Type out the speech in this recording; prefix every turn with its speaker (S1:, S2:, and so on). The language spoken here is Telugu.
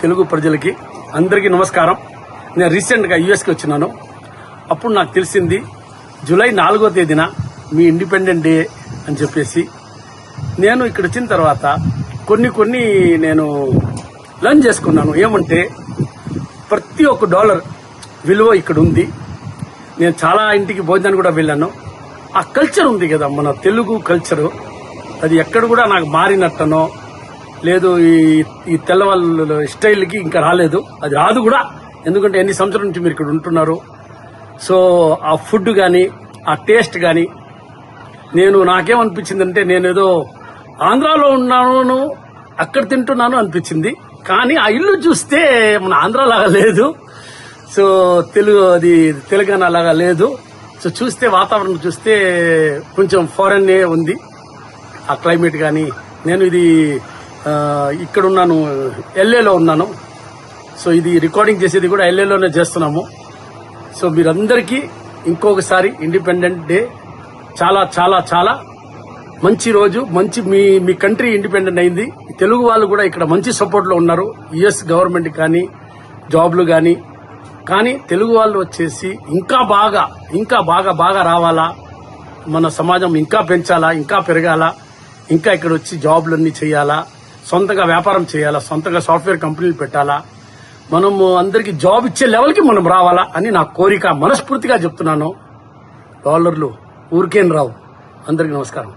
S1: తెలుగు ప్రజలకి అందరికీ నమస్కారం. నేను రీసెంట్గా యుఎస్కి వచ్చినాను. అప్పుడు నాకు తెలిసింది జూలై 4వ తేదీన మీ ఇండిపెండెంట్ డే అని చెప్పేసి. నేను ఇక్కడ వచ్చిన తర్వాత కొన్ని నేను లర్న్ చేసుకున్నాను. ఏమంటే ప్రతి ఒక్క డాలర్ విలువ ఇక్కడ ఉంది. నేను చాలా ఇంటికి భోజనానికి కూడా వెళ్ళాను. ఆ కల్చర్ ఉంది కదా, మన తెలుగు కల్చరు, అది ఎక్కడ కూడా నాకు మారినట్టనో లేదు, ఈ తెల్లవాళ్ళ స్టైల్కి ఇంకా రాలేదు. అది రాదు కూడా, ఎందుకంటే ఎన్ని సంవత్సరాల నుంచి మీరు ఇక్కడ ఉంటున్నారు. సో ఆ ఫుడ్ కానీ ఆ టేస్ట్ కానీ నాకేమనిపించిందంటే నేనేదో ఆంధ్రాలో ఉన్నాను, అక్కడ తింటున్నాను అనిపించింది. కానీ ఆ ఇల్లు చూస్తే మన ఆంధ్రాలాగా లేదు. సో తెలంగాణ లాగా లేదు. సో చూస్తే వాతావరణం చూస్తే కొంచెం ఫారెన్నే ఉంది ఆ క్లైమేట్. కానీ నేను ఇక్కడ ఉన్నాను, ఎల్ఏలో ఉన్నాను. సో ఇది రికార్డింగ్ చేసేది కూడా ఎల్ఏలోనే చేస్తున్నాము. సో మీరందరికీ ఇంకొకసారి ఇండిపెండెంట్ డే. చాలా చాలా చాలా మంచి రోజు. మంచి మీ కంట్రీ ఇండిపెండెంట్ అయింది. తెలుగు వాళ్ళు కూడా ఇక్కడ మంచి సపోర్ట్లో ఉన్నారు, యుఎస్ గవర్నమెంట్ కానీ జాబ్లు కానీ తెలుగు వాళ్ళు వచ్చేసి ఇంకా బాగా రావాలా, మన సమాజం ఇంకా పెంచాలా, ఇంకా పెరగాల, ఇంకా ఇక్కడ వచ్చి జాబ్లన్నీ చేయాలా, సొంతగా వ్యాపారం చేయాలా, సొంతగా సాఫ్ట్వేర్ కంపెనీలు పెట్టాలా, మనము అందరికి జాబ్ ఇచ్చే లెవెల్కి మనం రావాలా అని నా కోరిక. మనస్ఫూర్తిగా చెప్తున్నాను. డాలర్లు ఊరికేం రావు. అందరికీ నమస్కారం.